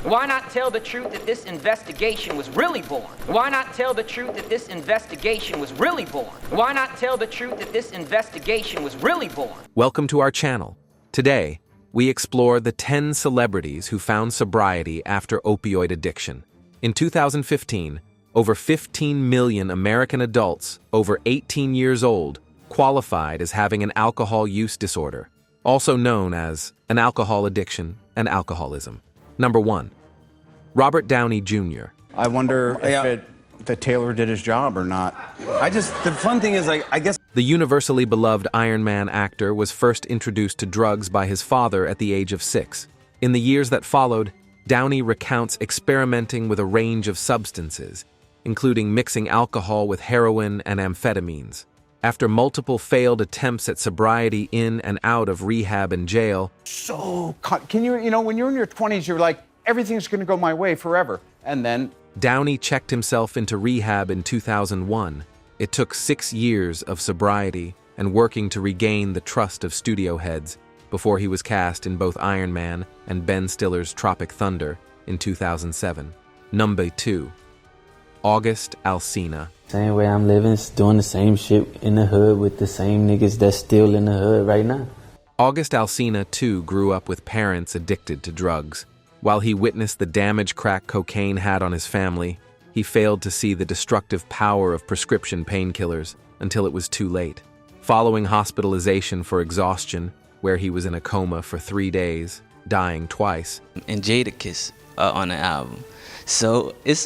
Why not tell the truth that this investigation was really born? Why not tell the truth that this investigation was really born? Why not tell the truth that this investigation was really born? Welcome to our channel. Today, we explore the 10 celebrities who found sobriety after opioid addiction. In 2015, over 15 million American adults over 18 years old qualified as having an alcohol use disorder, also known as an alcohol addiction and alcoholism. Number 1. Robert Downey Jr. I wonder if Taylor did his job or not. The fun thing is, I guess... The universally beloved Iron Man actor was first introduced to drugs by his father at the age of 6. In the years that followed, Downey recounts experimenting with a range of substances, including mixing alcohol with heroin and amphetamines. After multiple failed attempts at sobriety in and out of rehab and jail, When you're in your 20s, you're like, everything's going to go my way forever. And then Downey checked himself into rehab in 2001. It took 6 years of sobriety and working to regain the trust of studio heads before he was cast in both Iron Man and Ben Stiller's Tropic Thunder in 2007. Number 2. August Alsina. Same way I'm living, doing the same shit in the hood with the same niggas that's still in the hood right now. August Alsina, too, grew up with parents addicted to drugs. While he witnessed the damage crack cocaine had on his family, he failed to see the destructive power of prescription painkillers until it was too late. Following hospitalization for exhaustion, where he was in a coma for 3 days, dying twice. And Jadakiss on the album. So it's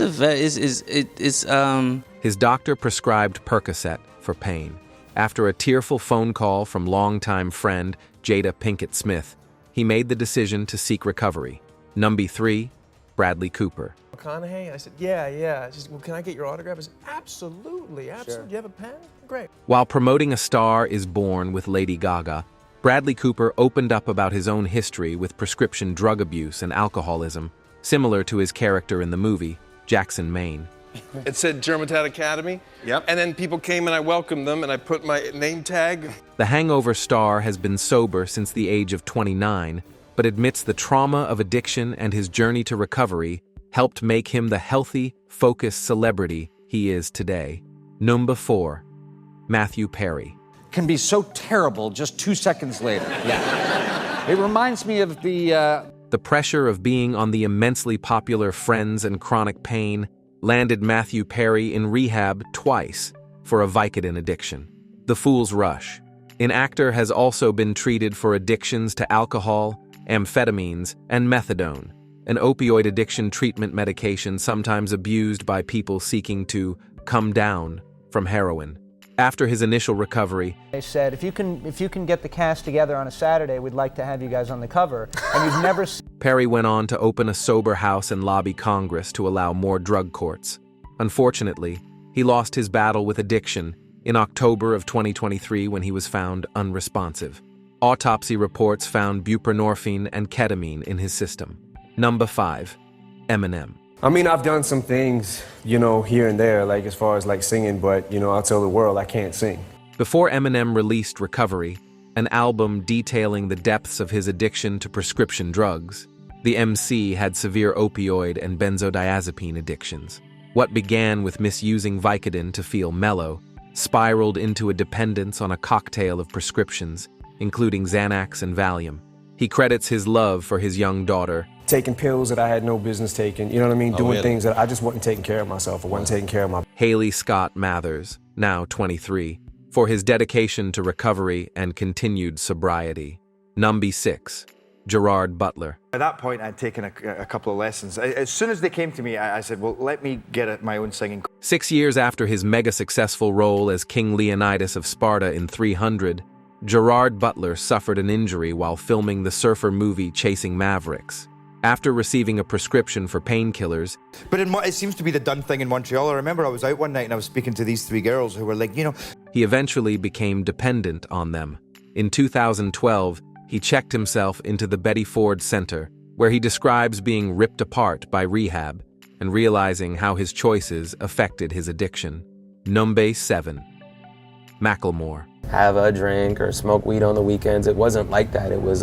His doctor prescribed Percocet for pain. After a tearful phone call from longtime friend Jada Pinkett Smith, he made the decision to seek recovery. Number 3, Bradley Cooper. McConaughey? I said, yeah. She said, well, can I get your autograph? I said, absolutely. Sure. You have a pen? Great. While promoting A Star Is Born with Lady Gaga, Bradley Cooper opened up about his own history with prescription drug abuse and alcoholism, similar to his character in the movie, Jackson Maine. It said Germantown Academy. Yep. And then people came and I welcomed them and I put my name tag. The Hangover star has been sober since the age of 29, but admits the trauma of addiction and his journey to recovery helped make him the healthy, focused celebrity he is today. Number 4. Matthew Perry. can be so terrible just 2 seconds later. Yeah. It reminds me of The pressure of being on the immensely popular Friends and Chronic Pain landed Matthew Perry in rehab twice for a Vicodin addiction. The Fool's Rush. An actor has also been treated for addictions to alcohol, amphetamines, and methadone, an opioid addiction treatment medication sometimes abused by people seeking to come down from heroin. After his initial recovery, they said, if you can get the cast together on a Saturday, we'd like to have you guys on the cover. And you've never Perry went on to open a sober house and lobby Congress to allow more drug courts. Unfortunately, he lost his battle with addiction in October of 2023 when he was found unresponsive. Autopsy reports found buprenorphine and ketamine in his system. Number 5. Eminem. I mean, I've done some things, here and there, like as far as like singing, but, I'll tell the world I can't sing. Before Eminem released Recovery, an album detailing the depths of his addiction to prescription drugs, the MC had severe opioid and benzodiazepine addictions. What began with misusing Vicodin to feel mellow spiraled into a dependence on a cocktail of prescriptions, including Xanax and Valium. He credits his love for his young daughter, Taking pills that I had no business taking, you know what I mean? Doing things that I just wasn't taking care of myself. I wasn't taking care of my... Haley Scott Mathers, now 23, for his dedication to recovery and continued sobriety. Number 6. Gerard Butler. At that point, I'd taken a couple of lessons. As soon as they came to me, I said, well, let me get at my own singing. 6 years after his mega-successful role as King Leonidas of Sparta in 300, Gerard Butler suffered an injury while filming the surfer movie Chasing Mavericks. After receiving a prescription for painkillers, But it seems to be the done thing in Montreal. I remember I was out one night and I was speaking to these 3 girls who were like, he eventually became dependent on them. In 2012, he checked himself into the Betty Ford Center, where he describes being ripped apart by rehab and realizing how his choices affected his addiction. Number 7. Macklemore. Have a drink or smoke weed on the weekends. It wasn't like that. It was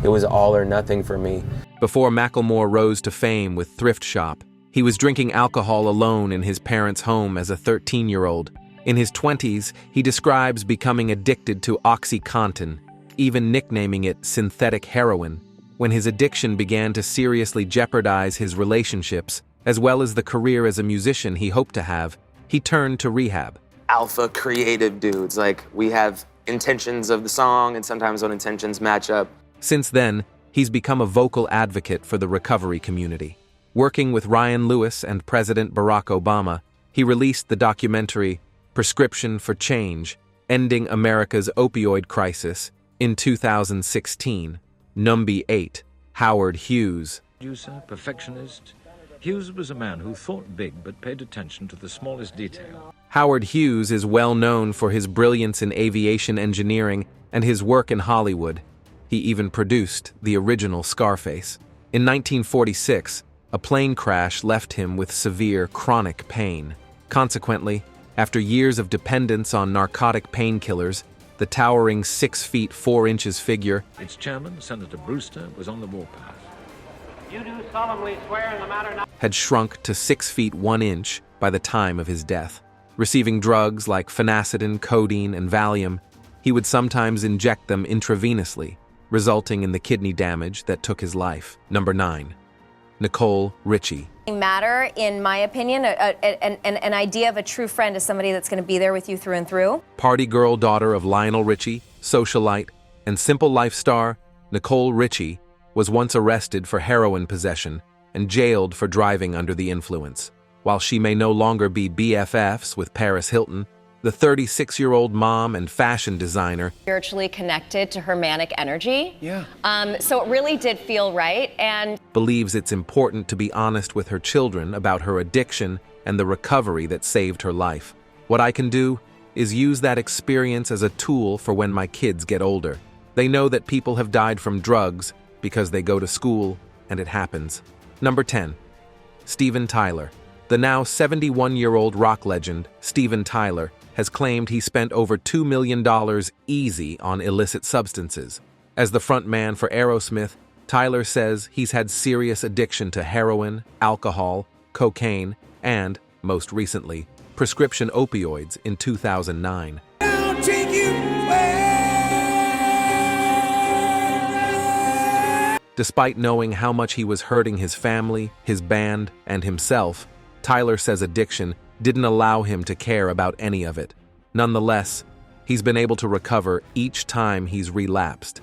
It was all or nothing for me. Before Macklemore rose to fame with Thrift Shop, he was drinking alcohol alone in his parents' home as a 13-year-old. In his 20s, he describes becoming addicted to OxyContin, even nicknaming it synthetic heroin, when his addiction began to seriously jeopardize his relationships, as well as the career as a musician he hoped to have. He turned to rehab. Alpha creative dudes, like we have intentions of the song and sometimes when intentions match up. Since then, he's become a vocal advocate for the recovery community. Working with Ryan Lewis and President Barack Obama, he released the documentary Prescription for Change, Ending America's Opioid Crisis in 2016. Number 8, Howard Hughes. Producer, perfectionist, Hughes was a man who thought big but paid attention to the smallest detail. Howard Hughes is well known for his brilliance in aviation engineering and his work in Hollywood. He even produced the original Scarface. In 1946, a plane crash left him with severe chronic pain. Consequently, after years of dependence on narcotic painkillers, the towering 6 feet 4 inches figure, Its chairman, Senator Brewster, was on the warpath. You do solemnly swear in the matter now. had shrunk to 6 feet 1 inch by the time of his death. Receiving drugs like phenacetin, codeine, and Valium, he would sometimes inject them intravenously, resulting in the kidney damage that took his life. Number 9. Nicole Richie. Matter, in my opinion, an idea of a true friend is somebody that's going to be there with you through and through. Party girl daughter of Lionel Richie, socialite, and simple life star, Nicole Richie was once arrested for heroin possession and jailed for driving under the influence. While she may no longer be BFFs with Paris Hilton, the 36-year-old mom and fashion designer Spiritually connected to her manic energy. Yeah. So it really did feel right. And believes it's important to be honest with her children about her addiction and the recovery that saved her life. What I can do is use that experience as a tool for when my kids get older. They know that people have died from drugs because they go to school and it happens. Number 10. Steven Tyler. The now 71-year-old rock legend, Steven Tyler, has claimed he spent over $2 million easy on illicit substances. As the frontman for Aerosmith, Tyler says he's had serious addiction to heroin, alcohol, cocaine, and, most recently, prescription opioids in 2009. Despite knowing how much he was hurting his family, his band, and himself, Tyler says addiction didn't allow him to care about any of it. Nonetheless, he's been able to recover each time he's relapsed.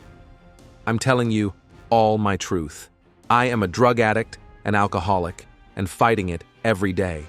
I'm telling you all my truth. I am a drug addict, an alcoholic, and fighting it every day.